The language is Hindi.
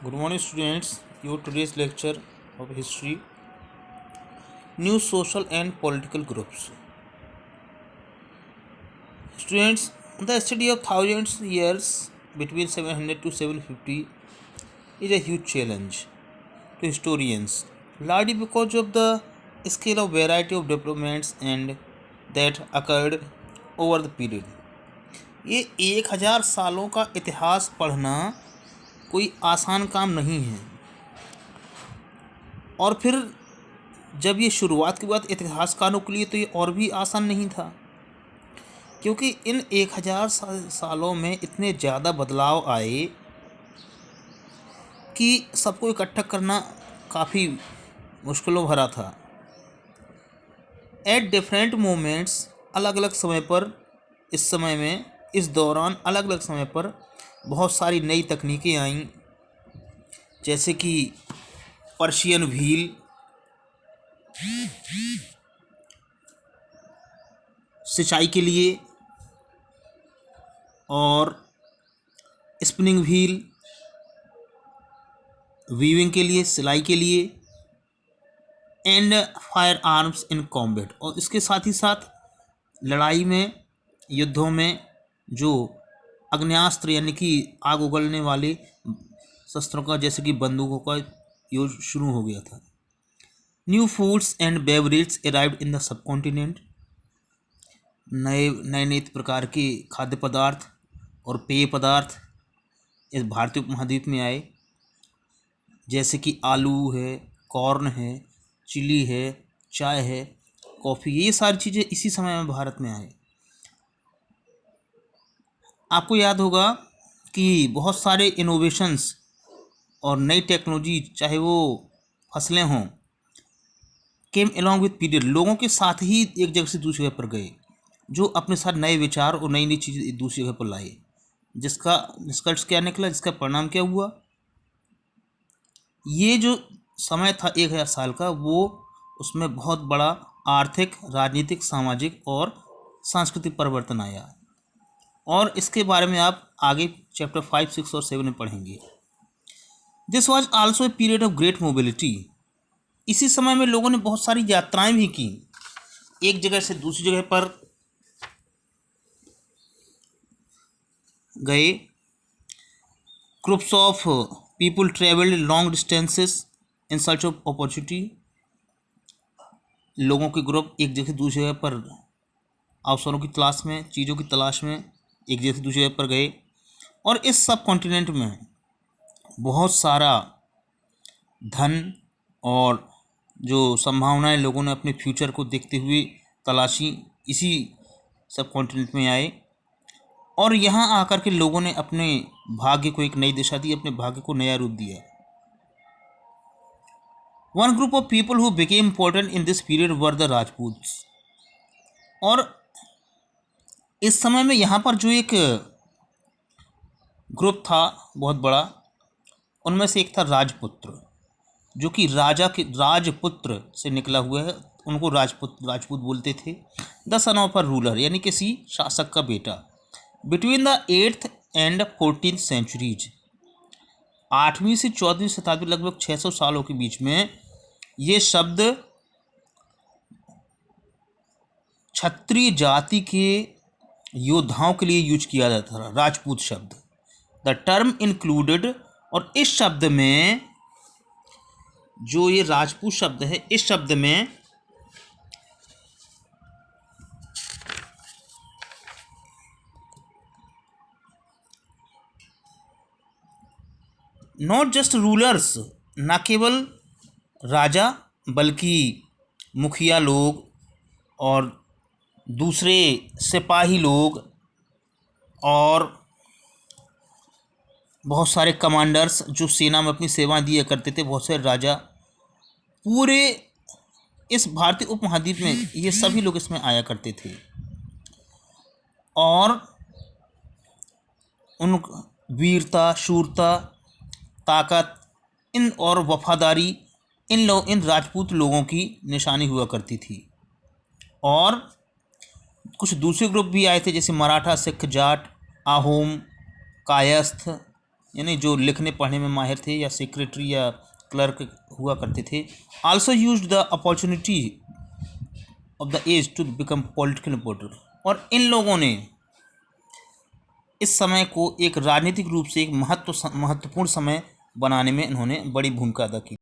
Good morning, students. Your today's lecture of history, new social and political groups. Students, the study of thousands years between 700 to 750 is a huge challenge to historians, largely because of the scale of variety of developments and that occurred over the period. ये 1000 सालों का इतिहास पढ़ना कोई आसान काम नहीं है। और फिर जब ये शुरुआत की बात इतिहासकारों के लिए तो ये और भी आसान नहीं था, क्योंकि इन 1000 सालों में इतने ज़्यादा बदलाव आए कि सबको इकट्ठा करना काफ़ी मुश्किलों भरा था। एट डिफरेंट मोमेंट्स, अलग अलग समय पर, इस दौरान अलग अलग समय पर बहुत सारी नई तकनीकें आईं, जैसे कि पर्शियन व्हील, सिंचाई के लिए, और स्पिनिंग व्हील, वीविंग के लिए, सिलाई के लिए, and fire arms in combat. और इसके साथ ही साथ लड़ाई में, युद्धों में जो आग्नेयास्त्र यानी कि आग उगलने वाले शस्त्रों का, जैसे कि बंदूकों का यूज शुरू हो गया था। New foods and beverage arrived in the sub continent. नए प्रकार के खाद्य पदार्थ और पेय पदार्थ इस भारतीय उपमहाद्वीप में आए, जैसे कि आलू है, कॉर्न है, चिली है, चाय है, कॉफ़ी। ये सारी चीज़ें इसी समय में भारत में आए। आपको याद होगा कि बहुत सारे इनोवेशंस और नई टेक्नोलॉजी, चाहे वो फसलें हों, केम अलॉन्ग विथ पीरियड। लोगों के साथ ही एक जगह से दूसरी जगह पर गए, जो अपने साथ नए विचार और नई नई चीज़ें दूसरी जगह पर लाए, जिसका निष्कर्ष क्या निकला, जिसका परिणाम क्या हुआ। ये जो समय था 1000 साल का, वो उसमें बहुत बड़ा आर्थिक, राजनीतिक, सामाजिक और सांस्कृतिक परिवर्तन आया। और इसके बारे में आप आगे चैप्टर 5, 6 और 7 में पढ़ेंगे। This was also a period of great mobility. इसी समय में लोगों ने बहुत सारी यात्राएं भी की, एक जगह से दूसरी जगह पर गए। Groups of people travelled long distances in search of opportunity. लोगों के ग्रुप एक जगह से दूसरी जगह पर अवसरों की तलाश में, चीज़ों की तलाश में एक जगह से दूसरी जगह पर गए। और इस सब कॉन्टिनेंट में बहुत सारा धन और जो संभावनाएं लोगों ने अपने फ्यूचर को देखते हुए तलाशी, इसी सब कॉन्टिनेंट में आए। और यहाँ आकर के लोगों ने अपने भाग्य को एक नई दिशा दी, अपने भाग्य को नया रूप दिया। One group of people who became important in this period were the Rajputs. और इस समय में यहाँ पर जो एक ग्रुप था बहुत बड़ा, उनमें से एक था राजपुत्र, जो कि राजपुत्र से निकला हुआ है। उनको राजपूत बोलते थे। The son of a ruler, यानी किसी शासक का बेटा। Between the 8th and 14th centuries, 8वीं से 14वीं शताब्दी, लगभग 600 सालों के बीच में ये शब्द क्षत्रिय जाति के योद्धाओं के लिए यूज किया जाता था, राजपूत शब्द। द टर्म इंक्लूडेड, और इस शब्द में, जो ये राजपूत शब्द है, इस शब्द में नॉट जस्ट रूलर्स, न केवल राजा, बल्कि मुखिया लोग और दूसरे सिपाही लोग और बहुत सारे कमांडर्स जो सेना में अपनी सेवा दिया करते थे, बहुत सारे राजा, पूरे इस भारतीय उपमहाद्वीप में ये सभी लोग इसमें आया करते थे। और उन वीरता, शूरता, ताकत और वफादारी इन राजपूत लोगों की निशानी हुआ करती थी। और कुछ दूसरे ग्रुप भी आए थे, जैसे मराठा, सिख, जाट, आहोम, कायस्थ, यानी जो लिखने पढ़ने में माहिर थे या सेक्रेटरी या क्लर्क हुआ करते थे, also used the opportunity of the age to become political reporter. और इन लोगों ने इस समय को एक राजनीतिक रूप से एक महत्वपूर्ण समय बनाने में इन्होंने बड़ी भूमिका अदा की।